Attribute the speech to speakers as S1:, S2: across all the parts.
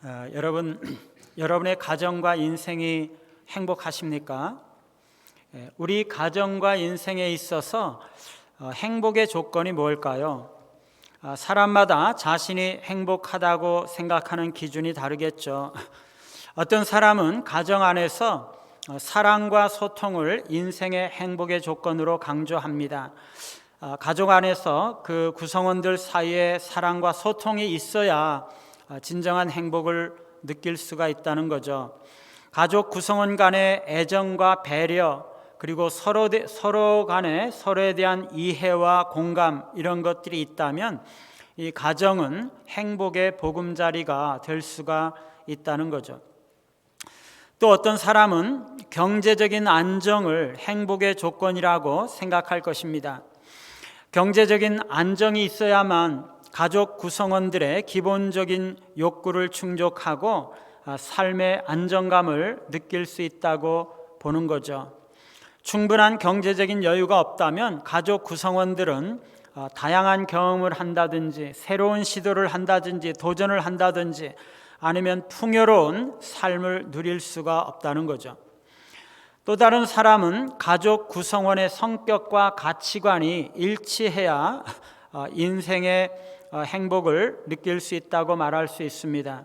S1: 여러분의 가정과 인생이 행복하십니까? 우리 가정과 인생에 있어서 행복의 조건이 뭘까요? 사람마다 자신이 행복하다고 생각하는 기준이 다르겠죠. 어떤 사람은 가정 안에서 사랑과 소통을 인생의 행복의 조건으로 강조합니다. 가족 안에서 그 구성원들 사이에 사랑과 소통이 있어야 진정한 행복을 느낄 수가 있다는 거죠. 가족 구성원 간의 애정과 배려, 그리고 서로 간에 서로에 대한 이해와 공감, 이런 것들이 있다면 이 가정은 행복의 보금자리가 될 수가 있다는 거죠. 또 어떤 사람은 경제적인 안정을 행복의 조건이라고 생각할 것입니다. 경제적인 안정이 있어야만 가족 구성원들의 기본적인 욕구를 충족하고 삶의 안정감을 느낄 수 있다고 보는 거죠. 충분한 경제적인 여유가 없다면 가족 구성원들은 다양한 경험을 한다든지 새로운 시도를 한다든지 도전을 한다든지 아니면 풍요로운 삶을 누릴 수가 없다는 거죠. 또 다른 사람은 가족 구성원의 성격과 가치관이 일치해야 인생의 행복을 느낄 수 있다고 말할 수 있습니다.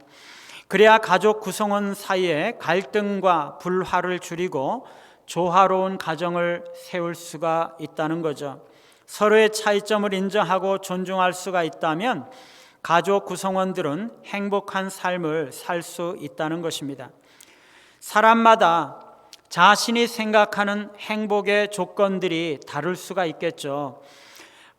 S1: 그래야 가족 구성원 사이에 갈등과 불화를 줄이고 조화로운 가정을 세울 수가 있다는 거죠. 서로의 차이점을 인정하고 존중할 수가 있다면 가족 구성원들은 행복한 삶을 살 수 있다는 것입니다. 사람마다 자신이 생각하는 행복의 조건들이 다를 수가 있겠죠.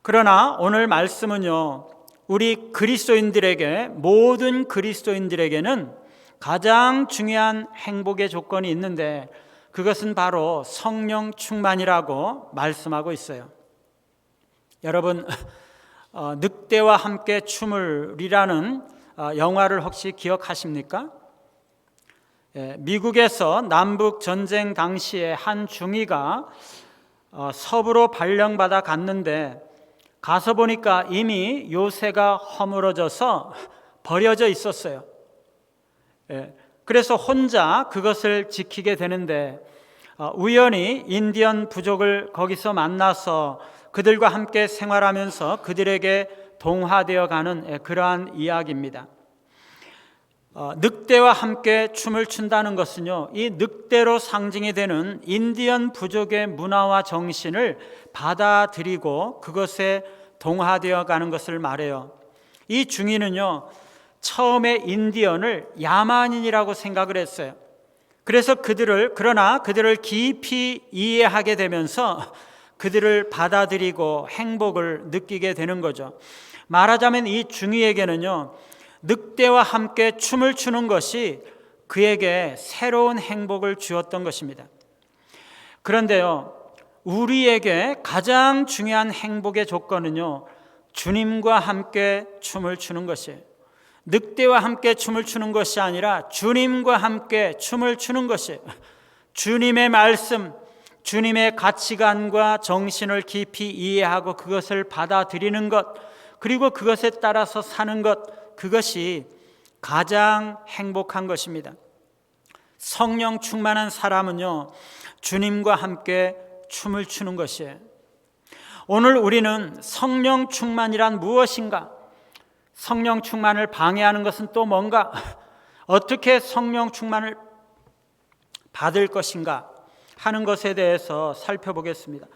S1: 그러나 오늘 말씀은요, 우리 그리스도인들에게, 모든 그리스도인들에게는 가장 중요한 행복의 조건이 있는데 그것은 바로 성령 충만이라고 말씀하고 있어요. 여러분, 늑대와 함께 춤을이라는 영화를 혹시 기억하십니까? 미국에서 남북 전쟁 당시에 한 중위가 서부로 발령받아 갔는데 가서 보니까 이미 요새가 허물어져서 버려져 있었어요. 그래서 혼자 그것을 지키게 되는데 우연히 인디언 부족을 거기서 만나서 그들과 함께 생활하면서 그들에게 동화되어 가는 그러한 이야기입니다. 늑대와 함께 춤을 춘다는 것은요, 이 늑대로 상징이 되는 인디언 부족의 문화와 정신을 받아들이고 그것에 동화되어 가는 것을 말해요. 이 중위는요, 처음에 인디언을 야만인이라고 생각을 했어요. 그래서 그러나 그들을 깊이 이해하게 되면서 그들을 받아들이고 행복을 느끼게 되는 거죠. 말하자면 이 중위에게는요, 늑대와 함께 춤을 추는 것이 그에게 새로운 행복을 주었던 것입니다. 그런데요, 우리에게 가장 중요한 행복의 조건은요, 주님과 함께 춤을 추는 것이에요. 늑대와 함께 춤을 추는 것이 아니라 주님과 함께 춤을 추는 것이에요. 주님의 말씀, 주님의 가치관과 정신을 깊이 이해하고 그것을 받아들이는 것, 그리고 그것에 따라서 사는 것, 그것이 가장 행복한 것입니다. 성령 충만한 사람은요, 주님과 함께 춤을 추는 것이에요. 오늘 우리는 성령 충만이란 무엇인가? 성령 충만을 방해하는 것은 또 뭔가? 어떻게 성령 충만을 받을 것인가 하는 것에 대해서 살펴보겠습니다.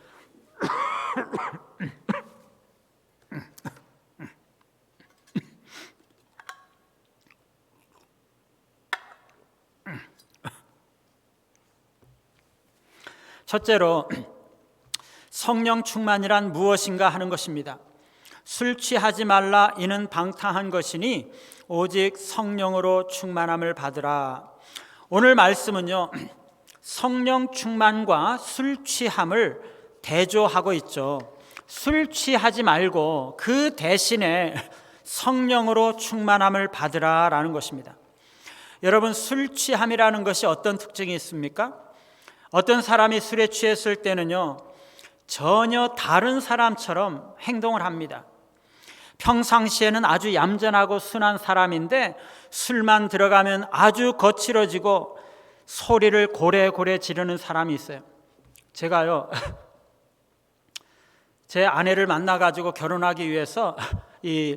S1: 첫째로 성령 충만이란 무엇인가 하는 것입니다. 술 취하지 말라, 이는 방탕한 것이니 오직 성령으로 충만함을 받으라. 오늘 말씀은요, 성령 충만과 술 취함을 대조하고 있죠. 술 취하지 말고 그 대신에 성령으로 충만함을 받으라라는 것입니다. 여러분, 술 취함이라는 것이 어떤 특징이 있습니까? 어떤 사람이 술에 취했을 때는요, 전혀 다른 사람처럼 행동을 합니다. 평상시에는 아주 얌전하고 순한 사람인데 술만 들어가면 아주 거칠어지고 소리를 고래고래 지르는 사람이 있어요. 제가요, 제 아내를 만나가지고 결혼하기 위해서 이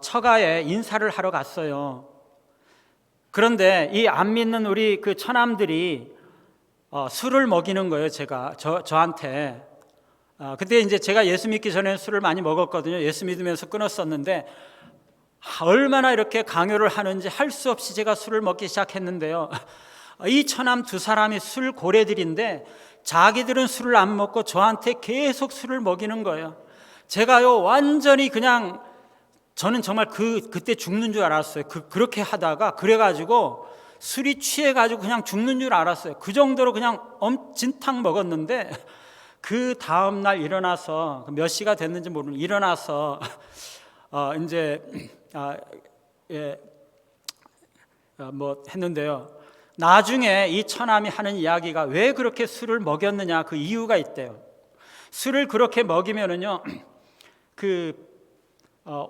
S1: 처가에 인사를 하러 갔어요. 그런데 이 안 믿는 우리 그 처남들이 술을 먹이는 거예요. 저한테. 그때 이제 제가 예수 믿기 전에 술을 많이 먹었거든요. 예수 믿으면서 끊었었는데 얼마나 이렇게 강요를 하는지 할 수 없이 제가 술을 먹기 시작했는데요. 이 처남 두 사람이 술 고래들인데 자기들은 술을 안 먹고 저한테 계속 술을 먹이는 거예요. 제가요 완전히 그냥 저는 정말 그때 죽는 줄 알았어요. 그렇게 하다가 그래가지고 술이 취해가지고 그냥 죽는 줄 알았어요. 그 정도로 그냥 엄진탕 먹었는데 그 다음 날 일어나서 몇 시가 됐는지 모르는 일어나서 이제 뭐 했는데요. 나중에 이 처남이 하는 이야기가 왜 그렇게 술을 먹였느냐 그 이유가 있대요. 술을 그렇게 먹이면은요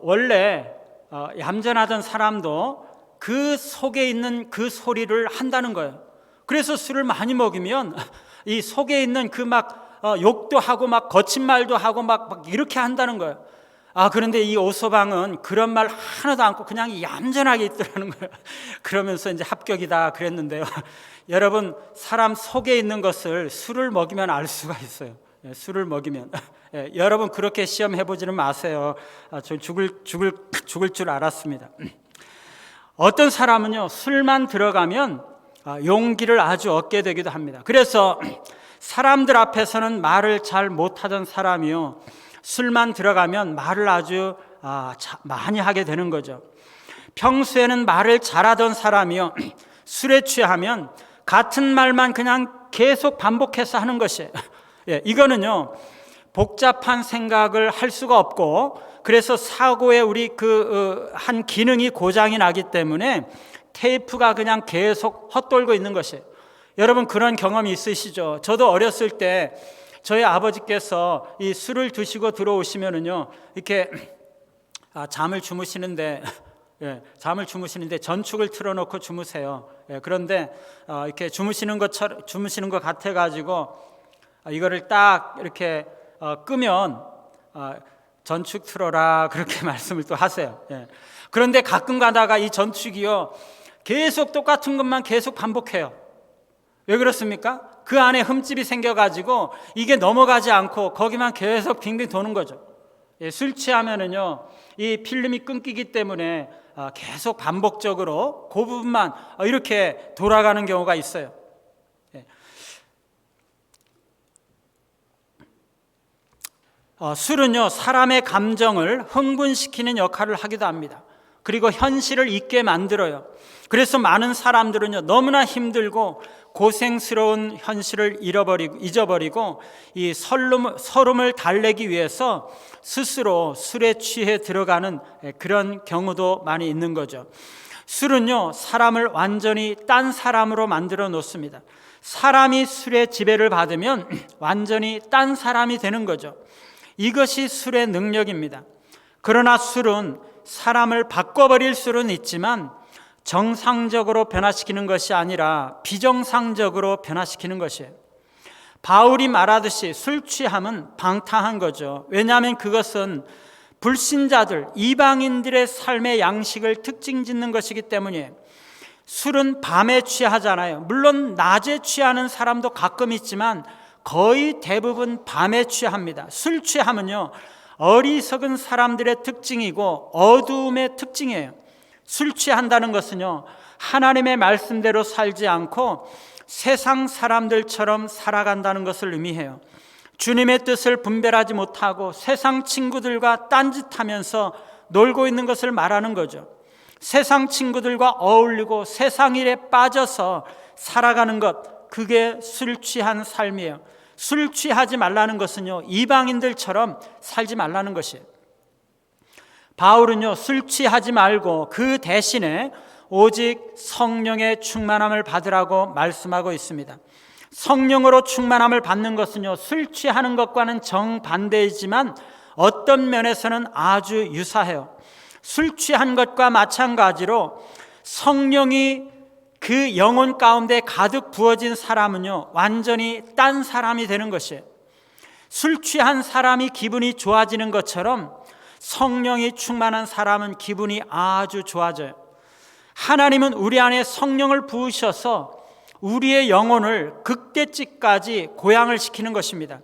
S1: 원래 얌전하던 사람도 그 속에 있는 그 소리를 한다는 거예요. 그래서 술을 많이 먹이면 이 속에 있는 그 막 욕도 하고 막 거친 말도 하고 막 이렇게 한다는 거예요. 그런데 이 오서방은 그런 말 하나도 않고 그냥 얌전하게 있더라는 거예요. 그러면서 이제 합격이다 그랬는데요. 여러분, 사람 속에 있는 것을 술을 먹이면 알 수가 있어요. 술을 먹이면. 여러분 그렇게 시험해 보지는 마세요. 저 죽을 줄 알았습니다. 어떤 사람은요 술만 들어가면 용기를 아주 얻게 되기도 합니다. 그래서 사람들 앞에서는 말을 잘 못하던 사람이요 술만 들어가면 말을 아주 많이 하게 되는 거죠. 평소에는 말을 잘하던 사람이요 술에 취하면 같은 말만 그냥 계속 반복해서 하는 것이에요. 이거는요 복잡한 생각을 할 수가 없고 그래서 사고에 우리 한 기능이 고장이 나기 때문에 테이프가 그냥 계속 헛돌고 있는 것이에요. 여러분 그런 경험이 있으시죠? 저도 어렸을 때 저희 아버지께서 이 술을 드시고 들어오시면은요 이렇게 잠을 주무시는데 전축을 틀어놓고 주무세요. 그런데 이렇게 주무시는 것 같아가지고 이거를 딱 이렇게 끄면 전축 틀어라 그렇게 말씀을 또 하세요. 그런데 가끔 가다가 이 전축이요 계속 똑같은 것만 계속 반복해요. 왜 그렇습니까? 그 안에 흠집이 생겨가지고 이게 넘어가지 않고 거기만 계속 빙빙 도는 거죠. 술 취하면은요 이 필름이 끊기기 때문에 계속 반복적으로 그 부분만 이렇게 돌아가는 경우가 있어요. 술은요 사람의 감정을 흥분시키는 역할을 하기도 합니다. 그리고 현실을 잊게 만들어요. 그래서 많은 사람들은요 너무나 힘들고 고생스러운 현실을 잊어버리고 이 설움을 달래기 위해서 스스로 술에 취해 들어가는 그런 경우도 많이 있는 거죠. 술은요 사람을 완전히 딴 사람으로 만들어 놓습니다. 사람이 술의 지배를 받으면 완전히 딴 사람이 되는 거죠. 이것이 술의 능력입니다. 그러나 술은 사람을 바꿔버릴 수는 있지만 정상적으로 변화시키는 것이 아니라 비정상적으로 변화시키는 것이에요. 바울이 말하듯이 술 취함은 방탕한 거죠. 왜냐하면 그것은 불신자들, 이방인들의 삶의 양식을 특징 짓는 것이기 때문이에요. 술은 밤에 취하잖아요. 물론 낮에 취하는 사람도 가끔 있지만 거의 대부분 밤에 취합니다. 술 취함은요 어리석은 사람들의 특징이고 어두움의 특징이에요. 술 취한다는 것은요 하나님의 말씀대로 살지 않고 세상 사람들처럼 살아간다는 것을 의미해요. 주님의 뜻을 분별하지 못하고 세상 친구들과 딴짓하면서 놀고 있는 것을 말하는 거죠. 세상 친구들과 어울리고 세상 일에 빠져서 살아가는 것, 그게 술 취한 삶이에요. 술 취하지 말라는 것은요 이방인들처럼 살지 말라는 것이에요. 바울은요 술 취하지 말고 그 대신에 오직 성령의 충만함을 받으라고 말씀하고 있습니다. 성령으로 충만함을 받는 것은요 술 취하는 것과는 정반대이지만 어떤 면에서는 아주 유사해요. 술 취한 것과 마찬가지로 성령이 그 영혼 가운데 가득 부어진 사람은요, 완전히 딴 사람이 되는 것이에요. 술 취한 사람이 기분이 좋아지는 것처럼 성령이 충만한 사람은 기분이 아주 좋아져요. 하나님은 우리 안에 성령을 부으셔서 우리의 영혼을 극대치까지 고양을 시키는 것입니다.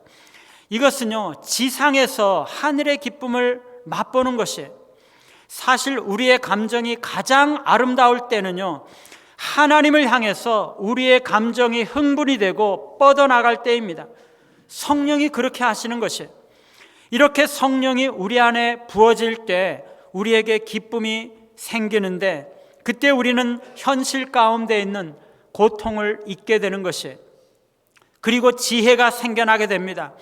S1: 이것은요, 지상에서 하늘의 기쁨을 맛보는 것이에요. 사실 우리의 감정이 가장 아름다울 때는요, 하나님을 향해서 우리의 감정이 흥분이 되고 뻗어나갈 때입니다. 성령이 그렇게 하시는 것이에요. 이렇게 성령이 우리 안에 부어질 때 우리에게 기쁨이 생기는데, 그때 우리는 현실 가운데 있는 고통을 잊게 되는 것이에요. 그리고 지혜가 생겨나게 됩니다.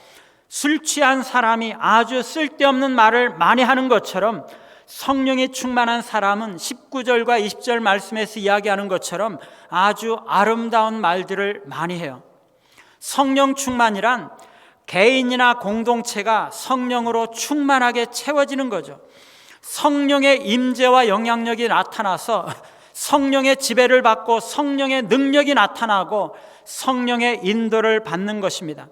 S1: 술 취한 사람이 아주 쓸데없는 말을 많이 하는 것처럼 성령이 충만한 사람은 19절과 20절 말씀에서 이야기하는 것처럼 아주 아름다운 말들을 많이 해요. 성령 충만이란 개인이나 공동체가 성령으로 충만하게 채워지는 거죠. 성령의 임재와 영향력이 나타나서 성령의 지배를 받고 성령의 능력이 나타나고 성령의 인도를 받는 것입니다.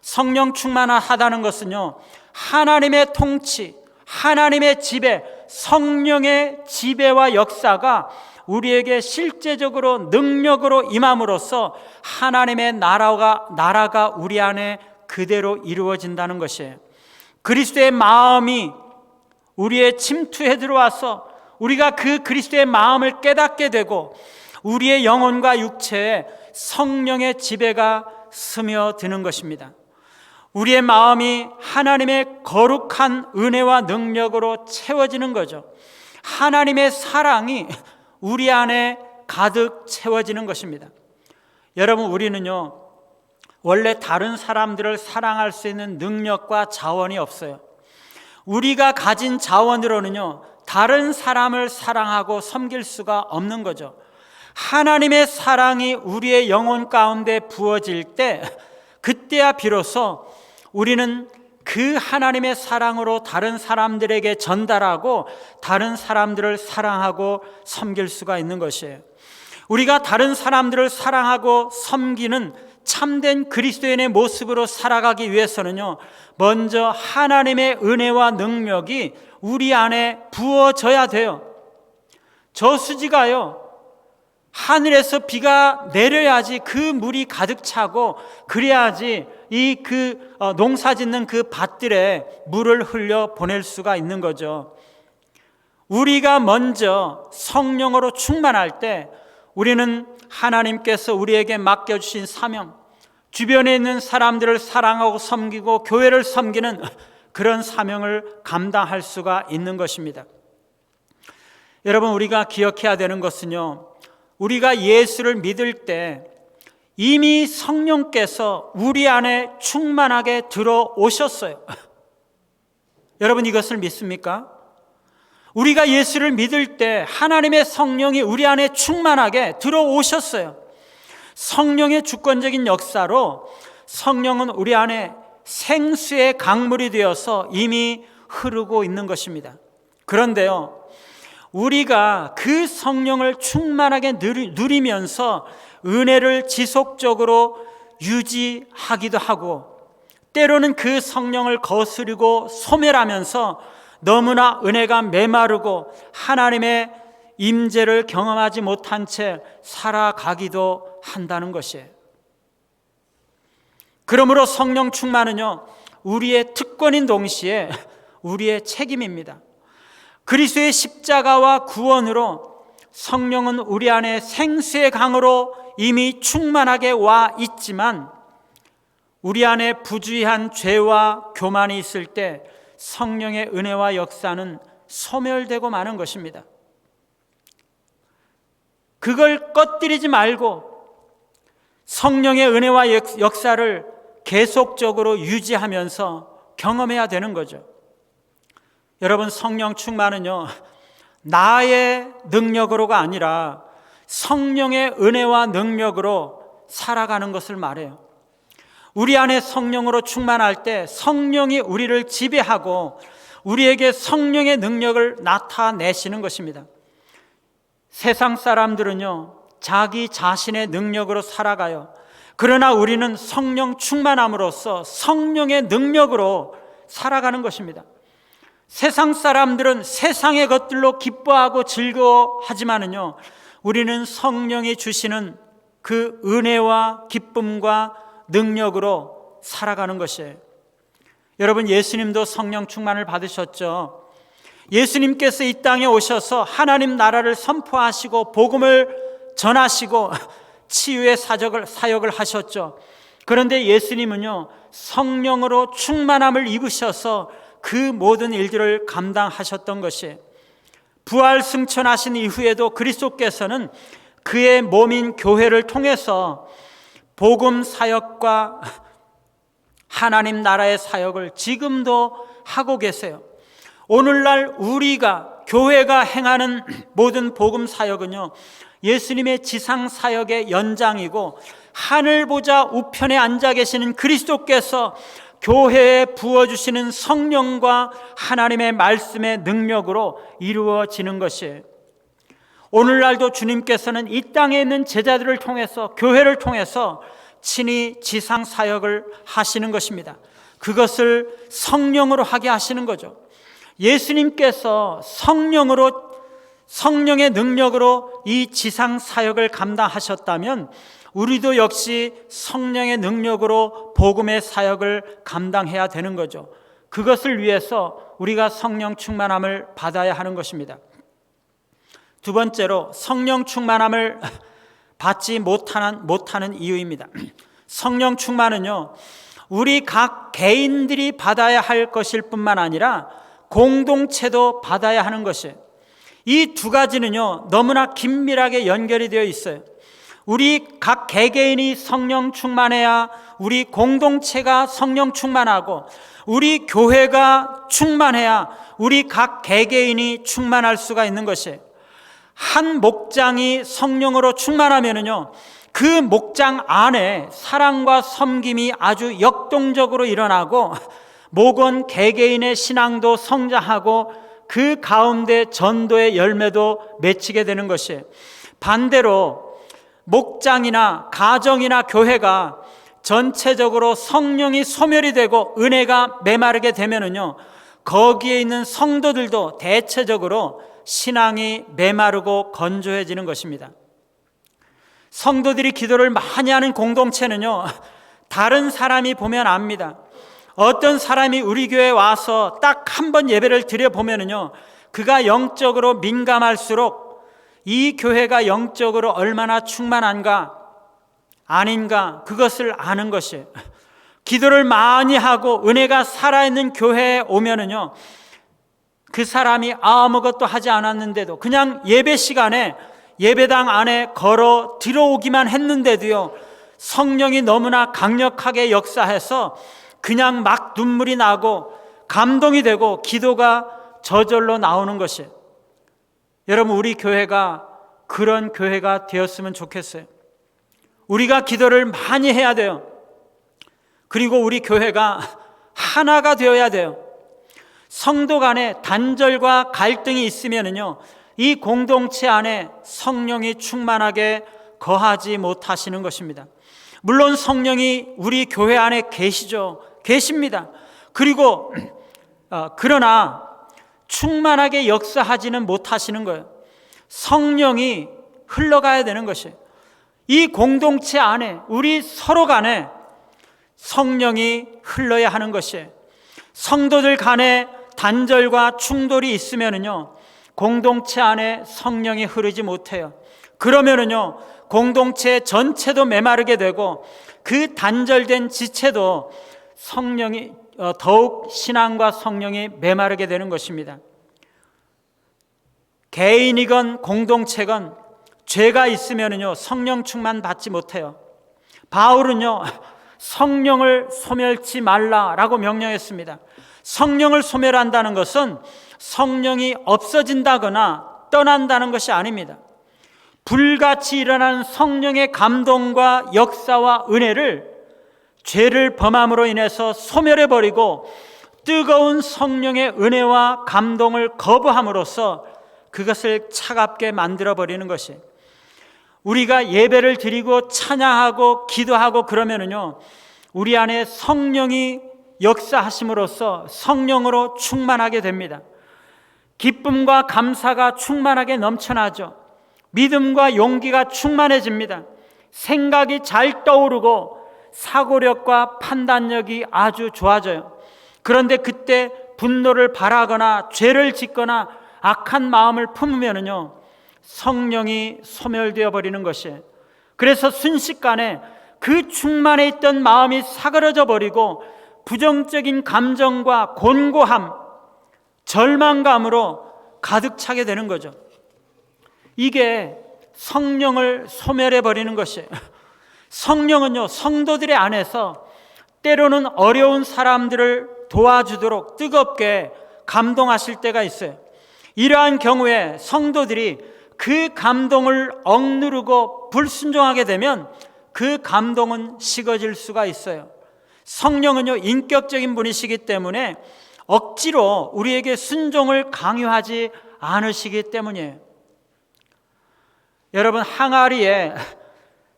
S1: 성령 충만하다는 것은요, 하나님의 통치, 하나님의 지배, 성령의 지배와 역사가 우리에게 실제적으로 능력으로 임함으로써 하나님의 나라가 우리 안에 그대로 이루어진다는 것이에요. 그리스도의 마음이 우리의 침투에 들어와서 우리가 그 그리스도의 마음을 깨닫게 되고 우리의 영혼과 육체에 성령의 지배가 스며드는 것입니다. 우리의 마음이 하나님의 거룩한 은혜와 능력으로 채워지는 거죠. 하나님의 사랑이 우리 안에 가득 채워지는 것입니다. 여러분, 우리는요, 원래 다른 사람들을 사랑할 수 있는 능력과 자원이 없어요. 우리가 가진 자원으로는요, 다른 사람을 사랑하고 섬길 수가 없는 거죠. 하나님의 사랑이 우리의 영혼 가운데 부어질 때, 그때야 비로소 우리는 그 하나님의 사랑으로 다른 사람들에게 전달하고 다른 사람들을 사랑하고 섬길 수가 있는 것이에요. 우리가 다른 사람들을 사랑하고 섬기는 참된 그리스도인의 모습으로 살아가기 위해서는요, 먼저 하나님의 은혜와 능력이 우리 안에 부어져야 돼요. 저수지가요, 하늘에서 비가 내려야지 그 물이 가득 차고, 그래야지 농사 짓는 그 밭들에 물을 흘려 보낼 수가 있는 거죠. 우리가 먼저 성령으로 충만할 때 우리는 하나님께서 우리에게 맡겨주신 사명, 주변에 있는 사람들을 사랑하고 섬기고 교회를 섬기는 그런 사명을 감당할 수가 있는 것입니다. 여러분, 우리가 기억해야 되는 것은요, 우리가 예수를 믿을 때 이미 성령께서 우리 안에 충만하게 들어오셨어요. 여러분, 이것을 믿습니까? 우리가 예수를 믿을 때 하나님의 성령이 우리 안에 충만하게 들어오셨어요. 성령의 주권적인 역사로 성령은 우리 안에 생수의 강물이 되어서 이미 흐르고 있는 것입니다. 그런데요, 우리가 그 성령을 충만하게 누리면서 은혜를 지속적으로 유지하기도 하고, 때로는 그 성령을 거스르고 소멸하면서 너무나 은혜가 메마르고 하나님의 임재를 경험하지 못한 채 살아가기도 한다는 것이에요. 그러므로 성령 충만은요, 우리의 특권인 동시에 우리의 책임입니다. 그리스도의 십자가와 구원으로 성령은 우리 안에 생수의 강으로 이미 충만하게 와 있지만, 우리 안에 부주의한 죄와 교만이 있을 때 성령의 은혜와 역사는 소멸되고 마는 것입니다. 그걸 꺼뜨리지 말고 성령의 은혜와 역사를 계속적으로 유지하면서 경험해야 되는 거죠. 여러분, 성령 충만은요, 나의 능력으로가 아니라 성령의 은혜와 능력으로 살아가는 것을 말해요. 우리 안에 성령으로 충만할 때 성령이 우리를 지배하고 우리에게 성령의 능력을 나타내시는 것입니다. 세상 사람들은요, 자기 자신의 능력으로 살아가요. 그러나 우리는 성령 충만함으로써 성령의 능력으로 살아가는 것입니다. 세상 사람들은 세상의 것들로 기뻐하고 즐거워하지만은요, 우리는 성령이 주시는 그 은혜와 기쁨과 능력으로 살아가는 것이에요. 여러분, 예수님도 성령 충만을 받으셨죠. 예수님께서 이 땅에 오셔서 하나님 나라를 선포하시고 복음을 전하시고 치유의 사역을 하셨죠. 그런데 예수님은요, 성령으로 충만함을 입으셔서 그 모든 일들을 감당하셨던 것이에요. 부활 승천하신 이후에도 그리스도께서는 그의 몸인 교회를 통해서 복음 사역과 하나님 나라의 사역을 지금도 하고 계세요. 오늘날 우리가 교회가 행하는 모든 복음 사역은요, 예수님의 지상 사역의 연장이고 하늘 보좌 우편에 앉아 계시는 그리스도께서 교회에 부어주시는 성령과 하나님의 말씀의 능력으로 이루어지는 것이에요. 오늘날도 주님께서는 이 땅에 있는 제자들을 통해서, 교회를 통해서 친히 지상 사역을 하시는 것입니다. 그것을 성령으로 하게 하시는 거죠. 예수님께서 성령의 능력으로 이 지상 사역을 감당하셨다면 우리도 역시 성령의 능력으로 복음의 사역을 감당해야 되는 거죠. 그것을 위해서 우리가 성령 충만함을 받아야 하는 것입니다. 두 번째로, 성령 충만함을 받지 못하는 이유입니다. 성령 충만은요, 우리 각 개인들이 받아야 할 것일 뿐만 아니라 공동체도 받아야 하는 것이에요. 이 두 가지는요, 너무나 긴밀하게 연결이 되어 있어요. 우리 각 개개인이 성령 충만해야 우리 공동체가 성령 충만하고, 우리 교회가 충만해야 우리 각 개개인이 충만할 수가 있는 것이에요. 한 목장이 성령으로 충만하면은요, 그 목장 안에 사랑과 섬김이 아주 역동적으로 일어나고 목원 개개인의 신앙도 성장하고 그 가운데 전도의 열매도 맺히게 되는 것이에요. 반대로 목장이나 가정이나 교회가 전체적으로 성령이 소멸이 되고 은혜가 메마르게 되면은요, 거기에 있는 성도들도 대체적으로 신앙이 메마르고 건조해지는 것입니다. 성도들이 기도를 많이 하는 공동체는요, 다른 사람이 보면 압니다. 어떤 사람이 우리 교회에 와서 딱 한 번 예배를 드려보면은요, 그가 영적으로 민감할수록 이 교회가 영적으로 얼마나 충만한가 아닌가 그것을 아는 것이에요. 기도를 많이 하고 은혜가 살아있는 교회에 오면은요, 그 사람이 아무것도 하지 않았는데도 그냥 예배 시간에 예배당 안에 걸어 들어오기만 했는데도요, 성령이 너무나 강력하게 역사해서 그냥 막 눈물이 나고 감동이 되고 기도가 저절로 나오는 것이에요. 여러분, 우리 교회가 그런 교회가 되었으면 좋겠어요. 우리가 기도를 많이 해야 돼요. 그리고 우리 교회가 하나가 되어야 돼요. 성도 간에 단절과 갈등이 있으면은요, 이 공동체 안에 성령이 충만하게 거하지 못하시는 것입니다. 물론 성령이 우리 교회 안에 계십니다. 그리고 그러나 충만하게 역사하지는 못하시는 거예요. 성령이 흘러가야 되는 것이에요. 이 공동체 안에 우리 서로 간에 성령이 흘러야 하는 것이에요. 성도들 간에 단절과 충돌이 있으면은요, 공동체 안에 성령이 흐르지 못해요. 그러면은요, 공동체 전체도 메마르게 되고 그 단절된 지체도 성령이 더욱 신앙과 성령이 메마르게 되는 것입니다. 개인이건 공동체건 죄가 있으면은요, 성령 충만 받지 못해요. 바울은요, 성령을 소멸치 말라라고 명령했습니다. 성령을 소멸한다는 것은 성령이 없어진다거나 떠난다는 것이 아닙니다. 불같이 일어나는 성령의 감동과 역사와 은혜를 죄를 범함으로 인해서 소멸해버리고 뜨거운 성령의 은혜와 감동을 거부함으로써 그것을 차갑게 만들어버리는 것이, 우리가 예배를 드리고 찬양하고 기도하고 그러면은요, 우리 안에 성령이 역사하심으로써 성령으로 충만하게 됩니다. 기쁨과 감사가 충만하게 넘쳐나죠. 믿음과 용기가 충만해집니다. 생각이 잘 떠오르고 사고력과 판단력이 아주 좋아져요. 그런데 그때 분노를 발하거나 죄를 짓거나 악한 마음을 품으면요, 성령이 소멸되어 버리는 것이에요. 그래서 순식간에 그 충만해 있던 마음이 사그러져 버리고 부정적인 감정과 곤고함, 절망감으로 가득 차게 되는 거죠. 이게 성령을 소멸해 버리는 것이에요. 성령은요, 성도들의 안에서 때로는 어려운 사람들을 도와주도록 뜨겁게 감동하실 때가 있어요. 이러한 경우에 성도들이 그 감동을 억누르고 불순종하게 되면 그 감동은 식어질 수가 있어요. 성령은요, 인격적인 분이시기 때문에 억지로 우리에게 순종을 강요하지 않으시기 때문이에요. 여러분, 항아리에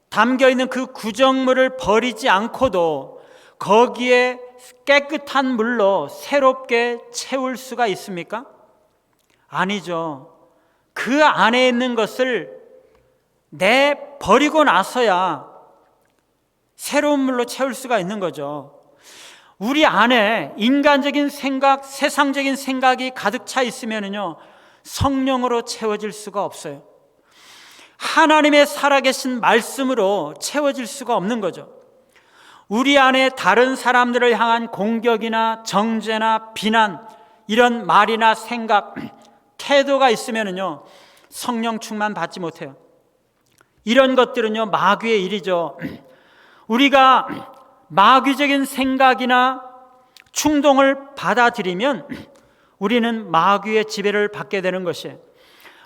S1: 담겨있는 그 구정물을 버리지 않고도 거기에 깨끗한 물로 새롭게 채울 수가 있습니까? 아니죠. 그 안에 있는 것을 내버리고 나서야 새로운 물로 채울 수가 있는 거죠. 우리 안에 인간적인 생각, 세상적인 생각이 가득 차 있으면요, 성령으로 채워질 수가 없어요. 하나님의 살아계신 말씀으로 채워질 수가 없는 거죠. 우리 안에 다른 사람들을 향한 공격이나 정죄나 비난, 이런 말이나 생각, 태도가 있으면요, 성령 충만 받지 못해요. 이런 것들은요, 마귀의 일이죠. 우리가 마귀적인 생각이나 충동을 받아들이면 우리는 마귀의 지배를 받게 되는 것이에요.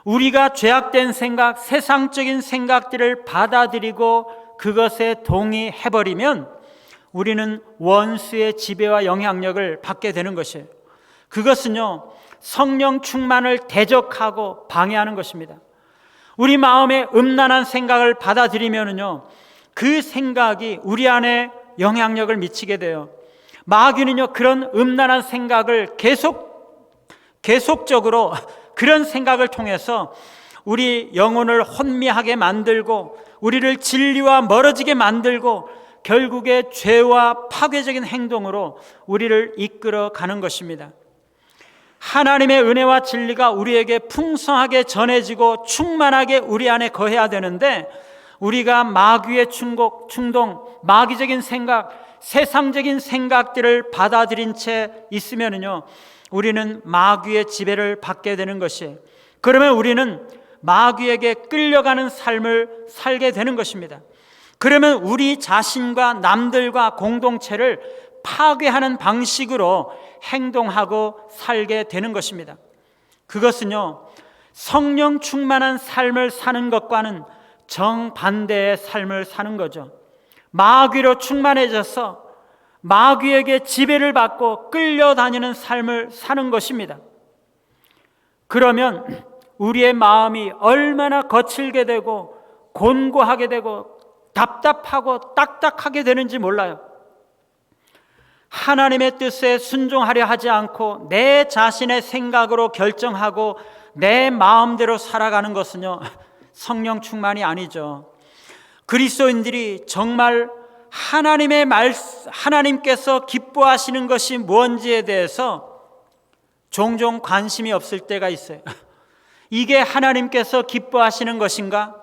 S1: 우리가 죄악된 생각, 세상적인 생각들을 받아들이고 그것에 동의해버리면 우리는 원수의 지배와 영향력을 받게 되는 것이에요. 그것은요, 성령 충만을 대적하고 방해하는 것입니다. 우리 마음에 음란한 생각을 받아들이면요, 그 생각이 우리 안에 영향력을 미치게 돼요. 마귀는요, 그런 음란한 생각을 계속적으로 그런 생각을 통해서 우리 영혼을 혼미하게 만들고 우리를 진리와 멀어지게 만들고 결국에 죄와 파괴적인 행동으로 우리를 이끌어 가는 것입니다. 하나님의 은혜와 진리가 우리에게 풍성하게 전해지고 충만하게 우리 안에 거해야 되는데, 우리가 마귀의 충동, 마귀적인 생각, 세상적인 생각들을 받아들인 채 있으면요, 우리는 마귀의 지배를 받게 되는 것이에요. 그러면 우리는 마귀에게 끌려가는 삶을 살게 되는 것입니다. 그러면 우리 자신과 남들과 공동체를 파괴하는 방식으로 행동하고 살게 되는 것입니다. 그것은요, 성령 충만한 삶을 사는 것과는 정반대의 삶을 사는 거죠. 마귀로 충만해져서 마귀에게 지배를 받고 끌려다니는 삶을 사는 것입니다. 그러면 우리의 마음이 얼마나 거칠게 되고 곤고하게 되고 답답하고 딱딱하게 되는지 몰라요. 하나님의 뜻에 순종하려 하지 않고 내 자신의 생각으로 결정하고 내 마음대로 살아가는 것은요, 성령 충만이 아니죠. 그리스도인들이 정말 하나님께서 기뻐하시는 것이 뭔지에 대해서 종종 관심이 없을 때가 있어요. 이게 하나님께서 기뻐하시는 것인가?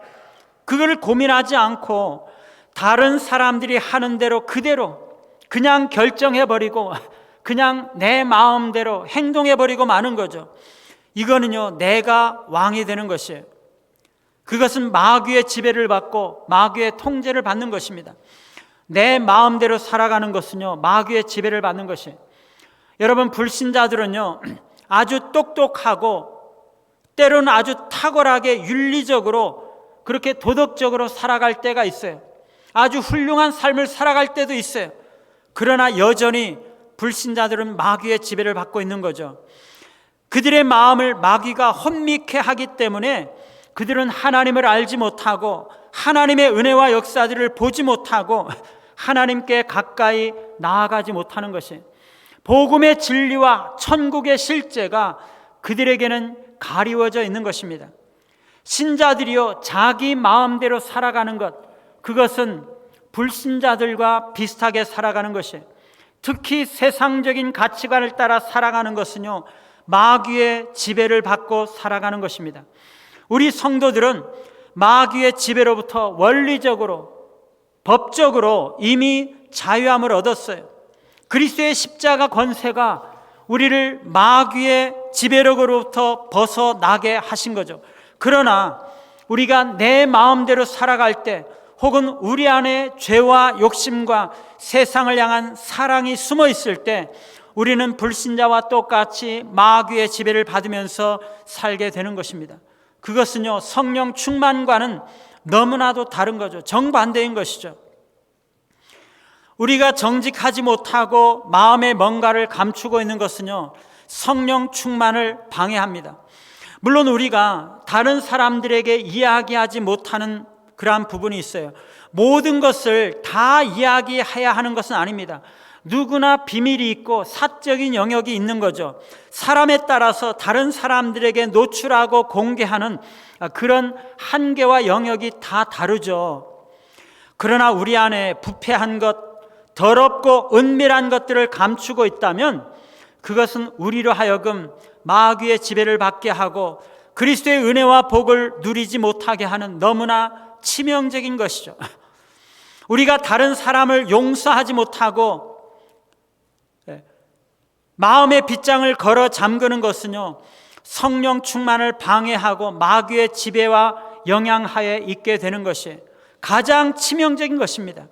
S1: 그걸 고민하지 않고 다른 사람들이 하는 대로 그대로 그냥 결정해버리고 그냥 내 마음대로 행동해버리고 마는 거죠. 이거는요, 내가 왕이 되는 것이에요. 그것은 마귀의 지배를 받고 마귀의 통제를 받는 것입니다. 내 마음대로 살아가는 것은요, 마귀의 지배를 받는 것이에요. 여러분, 불신자들은요, 아주 똑똑하고 때로는 아주 탁월하게 윤리적으로 그렇게 도덕적으로 살아갈 때가 있어요. 아주 훌륭한 삶을 살아갈 때도 있어요. 그러나 여전히 불신자들은 마귀의 지배를 받고 있는 거죠. 그들의 마음을 마귀가 혼미케 하기 때문에 그들은 하나님을 알지 못하고 하나님의 은혜와 역사들을 보지 못하고 하나님께 가까이 나아가지 못하는 것이, 복음의 진리와 천국의 실제가 그들에게는 가리워져 있는 것입니다. 신자들이요, 자기 마음대로 살아가는 것, 그것은 불신자들과 비슷하게 살아가는 것이, 특히 세상적인 가치관을 따라 살아가는 것은요, 마귀의 지배를 받고 살아가는 것입니다. 우리 성도들은 마귀의 지배로부터 원리적으로, 법적으로 이미 자유함을 얻었어요. 그리스도의 십자가 권세가 우리를 마귀의 지배력으로부터 벗어나게 하신 거죠. 그러나 우리가 내 마음대로 살아갈 때, 혹은 우리 안에 죄와 욕심과 세상을 향한 사랑이 숨어 있을 때, 우리는 불신자와 똑같이 마귀의 지배를 받으면서 살게 되는 것입니다. 그것은요, 성령 충만과는 너무나도 다른 거죠. 정반대인 것이죠. 우리가 정직하지 못하고 마음에 뭔가를 감추고 있는 것은요, 성령 충만을 방해합니다. 물론 우리가 다른 사람들에게 이야기하지 못하는 그러한 부분이 있어요. 모든 것을 다 이야기해야 하는 것은 아닙니다. 누구나 비밀이 있고 사적인 영역이 있는 거죠. 사람에 따라서 다른 사람들에게 노출하고 공개하는 그런 한계와 영역이 다 다르죠. 그러나 우리 안에 부패한 것, 더럽고 은밀한 것들을 감추고 있다면 그것은 우리로 하여금 마귀의 지배를 받게 하고 그리스도의 은혜와 복을 누리지 못하게 하는 너무나 치명적인 것이죠. 우리가 다른 사람을 용서하지 못하고 마음의 빗장을 걸어 잠그는 것은요, 성령 충만을 방해하고 마귀의 지배와 영향하에 있게 되는 것이 가장 치명적인 것입니다.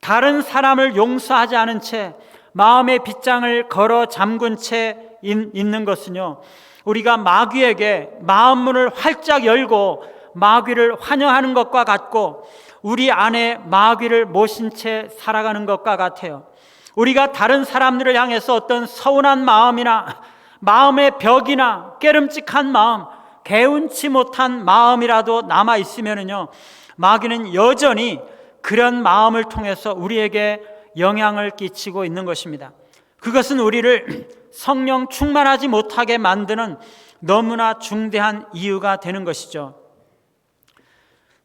S1: 다른 사람을 용서하지 않은 채 마음의 빗장을 걸어 잠근 채 있는 것은요, 우리가 마귀에게 마음문을 활짝 열고 마귀를 환영하는 것과 같고 우리 안에 마귀를 모신 채 살아가는 것과 같아요. 우리가 다른 사람들을 향해서 어떤 서운한 마음이나 마음의 벽이나 깨름직한 마음, 개운치 못한 마음이라도 남아 있으면요, 마귀는 여전히 그런 마음을 통해서 우리에게 영향을 끼치고 있는 것입니다. 그것은 우리를 성령 충만하지 못하게 만드는 너무나 중대한 이유가 되는 것이죠.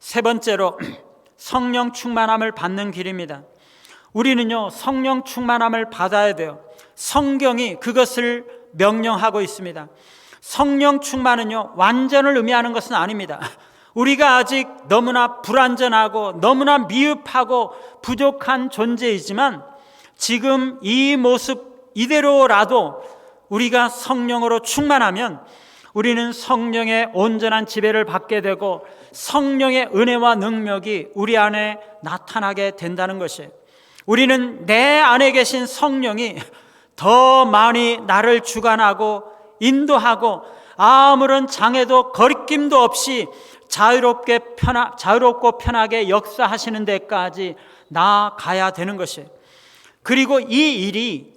S1: 세 번째로 성령 충만함을 받는 길입니다. 우리는요, 성령 충만함을 받아야 돼요. 성경이 그것을 명령하고 있습니다. 성령 충만은요, 완전을 의미하는 것은 아닙니다. 우리가 아직 너무나 불완전하고 너무나 미흡하고 부족한 존재이지만 지금 이 모습 이대로라도 우리가 성령으로 충만하면 우리는 성령의 온전한 지배를 받게 되고 성령의 은혜와 능력이 우리 안에 나타나게 된다는 것이에요. 우리는 내 안에 계신 성령이 더 많이 나를 주관하고 인도하고 아무런 장애도 거리낌도 없이 자유롭고 편하게 역사하시는 데까지 나아가야 되는 것이에요. 그리고 이 일이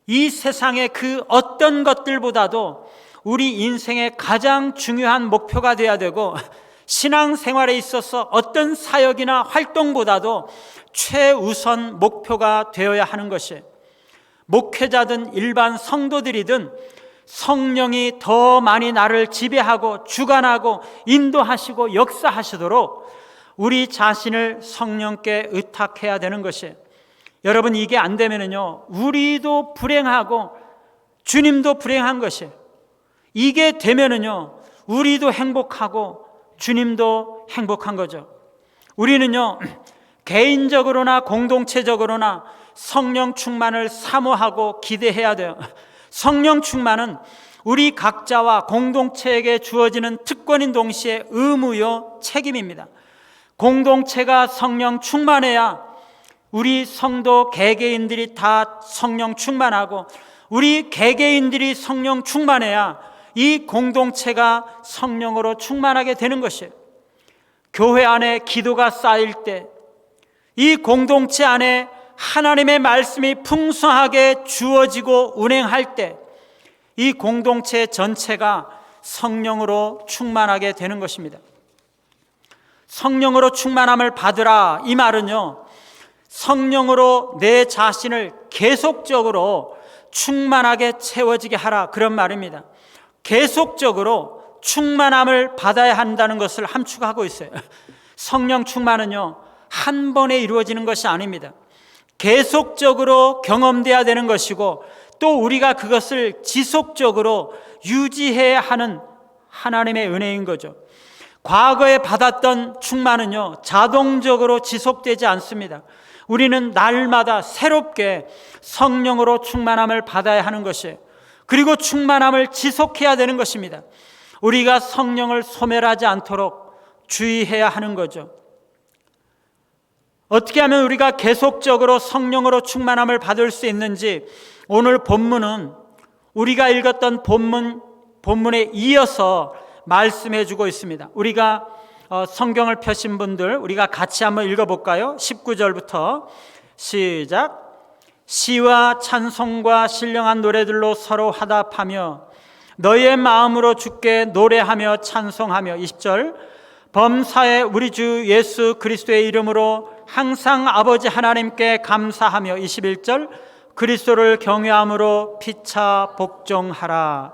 S1: 이 세상의 그 어떤 것들보다도 우리 인생의 가장 중요한 목표가 되어야 되고 신앙생활에 있어서 어떤 사역이나 활동보다도 최우선 목표가 되어야 하는 것이에요. 목회자든 일반 성도들이든 성령이 더 많이 나를 지배하고 주관하고 인도하시고 역사하시도록 우리 자신을 성령께 의탁해야 되는 것이에요. 여러분, 이게 안 되면요, 우리도 불행하고 주님도 불행한 것이에요. 이게 되면요, 우리도 행복하고 주님도 행복한 거죠. 우리는요, 개인적으로나 공동체적으로나 성령 충만을 사모하고 기대해야 돼요. 성령 충만은 우리 각자와 공동체에게 주어지는 특권인 동시에 의무요 책임입니다. 공동체가 성령 충만해야 우리 성도 개개인들이 다 성령 충만하고 우리 개개인들이 성령 충만해야 이 공동체가 성령으로 충만하게 되는 것이에요. 교회 안에 기도가 쌓일 때 이 공동체 안에 하나님의 말씀이 풍성하게 주어지고 운행할 때 이 공동체 전체가 성령으로 충만하게 되는 것입니다. 성령으로 충만함을 받으라, 이 말은요, 성령으로 내 자신을 계속적으로 충만하게 채워지게 하라, 그런 말입니다. 계속적으로 충만함을 받아야 한다는 것을 함축하고 있어요. 성령 충만은요, 한 번에 이루어지는 것이 아닙니다. 계속적으로 경험돼야 되는 것이고, 또 우리가 그것을 지속적으로 유지해야 하는 하나님의 은혜인 거죠. 과거에 받았던 충만은요, 자동적으로 지속되지 않습니다. 우리는 날마다 새롭게 성령으로 충만함을 받아야 하는 것이에요. 그리고 충만함을 지속해야 되는 것입니다. 우리가 성령을 소멸하지 않도록 주의해야 하는 거죠. 어떻게 하면 우리가 계속적으로 성령으로 충만함을 받을 수 있는지, 오늘 본문은 우리가 읽었던 본문에 이어서 말씀해 주고 있습니다. 우리가 성경을 펴신 분들, 우리가 같이 한번 읽어볼까요? 19절부터 시작. 시와 찬송과 신령한 노래들로 서로 화답하며 너희의 마음으로 주께 노래하며 찬송하며. 20절. 범사에 우리 주 예수 그리스도의 이름으로 항상 아버지 하나님께 감사하며. 21절. 그리스도를 경외함으로 피차 복종하라.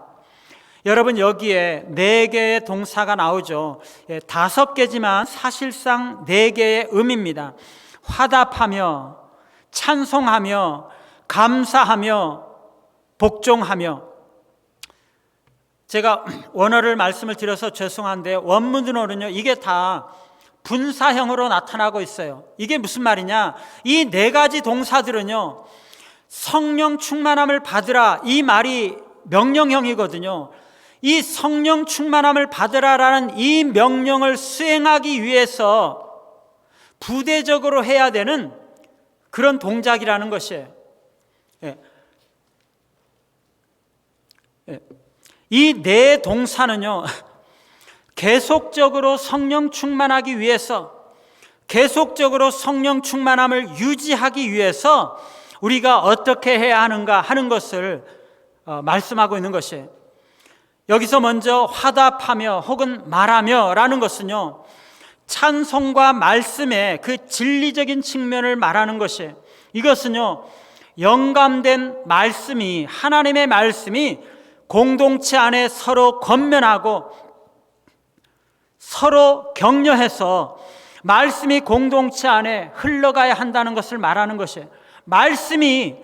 S1: 여러분, 여기에 4개의 동사가 나오죠. 5개지만 사실상 4개의 의미입니다. 화답하며, 찬송하며, 감사하며, 복종하며. 제가 원어를 말씀을 드려서 죄송한데, 원문으로는요, 이게 다 분사형으로 나타나고 있어요. 이게 무슨 말이냐? 이 4가지 동사들은요, 성령 충만함을 받으라, 이 말이 명령형이거든요. 이 성령 충만함을 받으라라는 이 명령을 수행하기 위해서 부대적으로 해야 되는 그런 동작이라는 것이에요. 이 4 동사는요, 계속적으로 성령 충만하기 위해서, 계속적으로 성령 충만함을 유지하기 위해서 우리가 어떻게 해야 하는가 하는 것을 말씀하고 있는 것이에요. 여기서 먼저 화답하며 혹은 말하며 라는 것은요, 찬송과 말씀의 그 진리적인 측면을 말하는 것이에요. 이것은요, 영감된 말씀이, 하나님의 말씀이 공동체 안에 서로 권면하고 서로 격려해서 말씀이 공동체 안에 흘러가야 한다는 것을 말하는 것이에요. 말씀이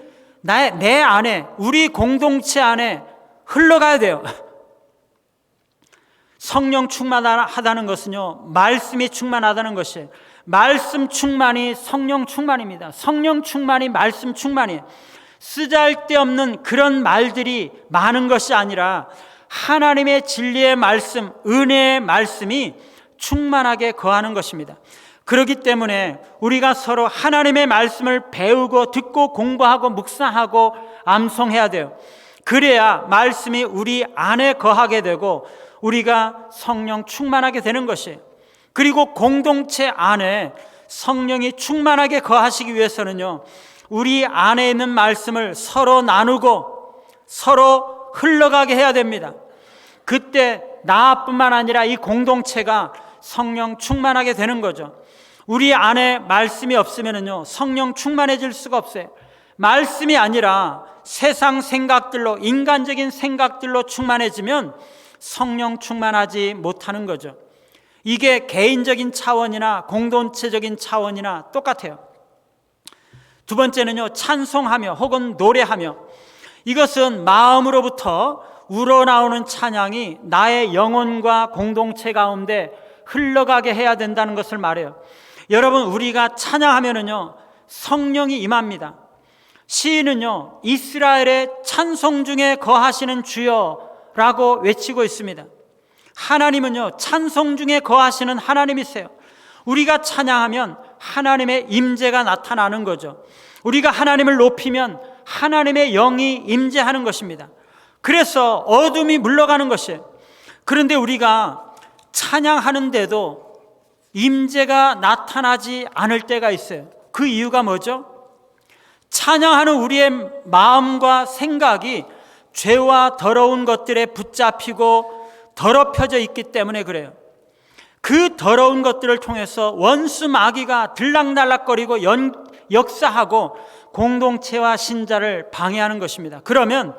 S1: 내 안에, 우리 공동체 안에 흘러가야 돼요. 성령 충만하다는 것은요, 말씀이 충만하다는 것이에요. 말씀 충만이 성령 충만입니다. 성령 충만이 말씀 충만이에요. 쓰잘데없는 그런 말들이 많은 것이 아니라 하나님의 진리의 말씀, 은혜의 말씀이 충만하게 거하는 것입니다. 그렇기 때문에 우리가 서로 하나님의 말씀을 배우고 듣고 공부하고 묵상하고 암송해야 돼요. 그래야 말씀이 우리 안에 거하게 되고 우리가 성령 충만하게 되는 것이에요. 그리고 공동체 안에 성령이 충만하게 거하시기 위해서는요, 우리 안에 있는 말씀을 서로 나누고 서로 흘러가게 해야 됩니다. 그때 나뿐만 아니라 이 공동체가 성령 충만하게 되는 거죠. 우리 안에 말씀이 없으면요, 성령 충만해질 수가 없어요. 말씀이 아니라 세상 생각들로, 인간적인 생각들로 충만해지면 성령 충만하지 못하는 거죠. 이게 개인적인 차원이나 공동체적인 차원이나 똑같아요. 두 번째는요, 찬송하며 혹은 노래하며. 이것은 마음으로부터 우러나오는 찬양이 나의 영혼과 공동체 가운데 흘러가게 해야 된다는 것을 말해요. 여러분, 우리가 찬양하면은요, 성령이 임합니다. 시인은요, 이스라엘의 찬송 중에 거하시는 주여라고 외치고 있습니다. 하나님은요, 찬송 중에 거하시는 하나님이세요. 우리가 찬양하면 하나님의 임재가 나타나는 거죠. 우리가 하나님을 높이면 하나님의 영이 임재하는 것입니다. 그래서 어둠이 물러가는 것이에요. 그런데 우리가 찬양하는데도 임재가 나타나지 않을 때가 있어요. 그 이유가 뭐죠? 찬양하는 우리의 마음과 생각이 죄와 더러운 것들에 붙잡히고 더럽혀져 있기 때문에 그래요. 그 더러운 것들을 통해서 원수 마귀가 들락날락거리고 역사하고 공동체와 신자를 방해하는 것입니다. 그러면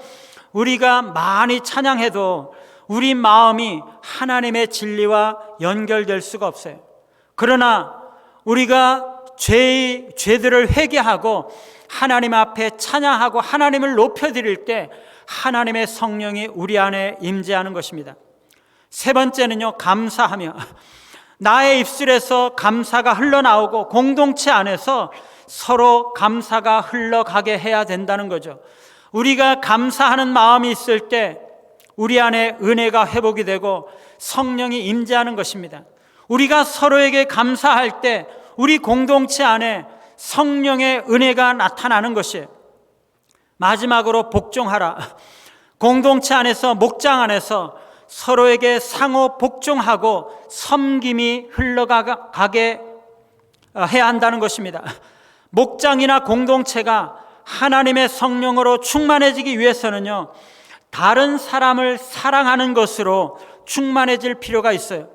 S1: 우리가 많이 찬양해도 우리 마음이 하나님의 진리와 연결될 수가 없어요. 그러나 우리가 죄들을 회개하고 하나님 앞에 찬양하고 하나님을 높여드릴 때 하나님의 성령이 우리 안에 임재하는 것입니다. 세 번째는요, 감사하며. 나의 입술에서 감사가 흘러나오고 공동체 안에서 서로 감사가 흘러가게 해야 된다는 거죠. 우리가 감사하는 마음이 있을 때 우리 안에 은혜가 회복이 되고 성령이 임재하는 것입니다. 우리가 서로에게 감사할 때 우리 공동체 안에 성령의 은혜가 나타나는 것이에요. 마지막으로 복종하라. 공동체 안에서, 목장 안에서 서로에게 상호 복종하고 섬김이 흘러가게 해야 한다는 것입니다. 목장이나 공동체가 하나님의 성령으로 충만해지기 위해서는요, 다른 사람을 사랑하는 것으로 충만해질 필요가 있어요.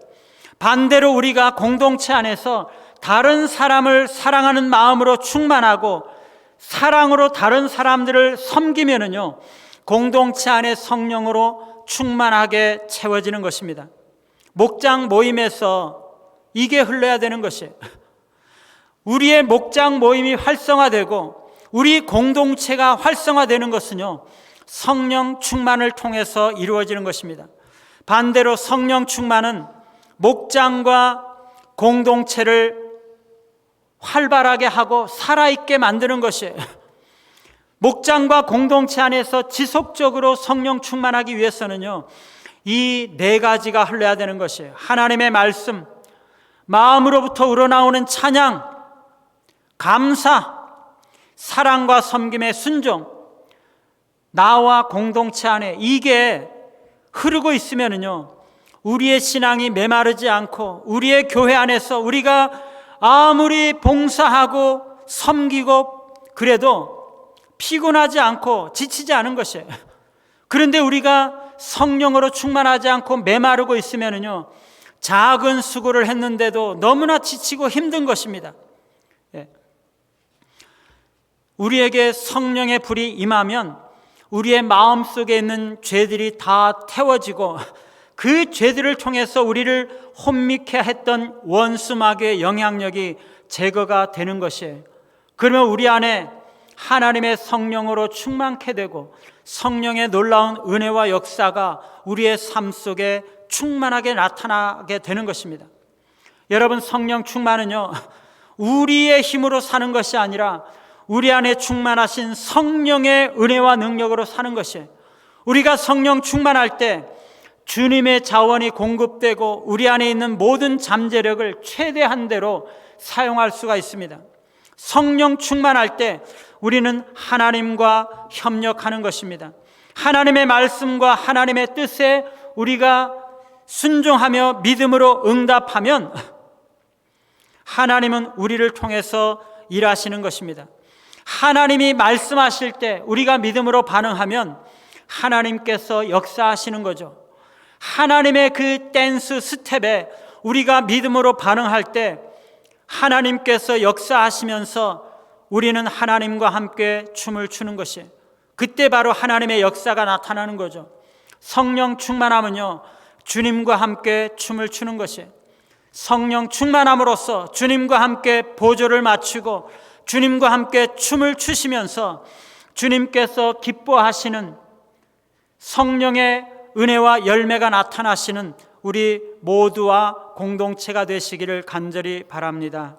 S1: 반대로 우리가 공동체 안에서 다른 사람을 사랑하는 마음으로 충만하고 사랑으로 다른 사람들을 섬기면은요, 공동체 안에 성령으로 충만하게 채워지는 것입니다. 목장 모임에서 이게 흘러야 되는 것이에요. 우리의 목장 모임이 활성화되고 우리 공동체가 활성화되는 것은요, 성령 충만을 통해서 이루어지는 것입니다. 반대로 성령 충만은 목장과 공동체를 활발하게 하고 살아있게 만드는 것이에요. 목장과 공동체 안에서 지속적으로 성령 충만하기 위해서는요, 이 네 가지가 흘러야 되는 것이에요. 하나님의 말씀, 마음으로부터 우러나오는 찬양, 감사, 사랑과 섬김의 순종, 나와 공동체 안에 이게 흐르고 있으면은요, 우리의 신앙이 메마르지 않고 우리의 교회 안에서 우리가 아무리 봉사하고 섬기고 그래도 피곤하지 않고 지치지 않은 것이에요. 그런데 우리가 성령으로 충만하지 않고 메마르고 있으면요, 작은 수고를 했는데도 너무나 지치고 힘든 것입니다. 우리에게 성령의 불이 임하면 우리의 마음속에 있는 죄들이 다 태워지고 그 죄들을 통해서 우리를 혼미케 했던 원수 마귀의 영향력이 제거가 되는 것이에요. 그러면 우리 안에 하나님의 성령으로 충만케 되고 성령의 놀라운 은혜와 역사가 우리의 삶 속에 충만하게 나타나게 되는 것입니다. 여러분, 성령 충만은요, 우리의 힘으로 사는 것이 아니라 우리 안에 충만하신 성령의 은혜와 능력으로 사는 것이에요. 우리가 성령 충만할 때 주님의 자원이 공급되고 우리 안에 있는 모든 잠재력을 최대한대로 사용할 수가 있습니다. 성령 충만할 때 우리는 하나님과 협력하는 것입니다. 하나님의 말씀과 하나님의 뜻에 우리가 순종하며 믿음으로 응답하면 하나님은 우리를 통해서 일하시는 것입니다. 하나님이 말씀하실 때 우리가 믿음으로 반응하면 하나님께서 역사하시는 거죠. 하나님의 그 댄스 스텝에 우리가 믿음으로 반응할 때 하나님께서 역사하시면서 우리는 하나님과 함께 춤을 추는 것이에요. 그때 바로 하나님의 역사가 나타나는 거죠. 성령 충만함은요, 주님과 함께 춤을 추는 것이에요. 성령 충만함으로써 주님과 함께 보조를 맞추고 주님과 함께 춤을 추시면서 주님께서 기뻐하시는 성령의 은혜와 열매가 나타나시는 우리 모두와 공동체가 되시기를 간절히 바랍니다.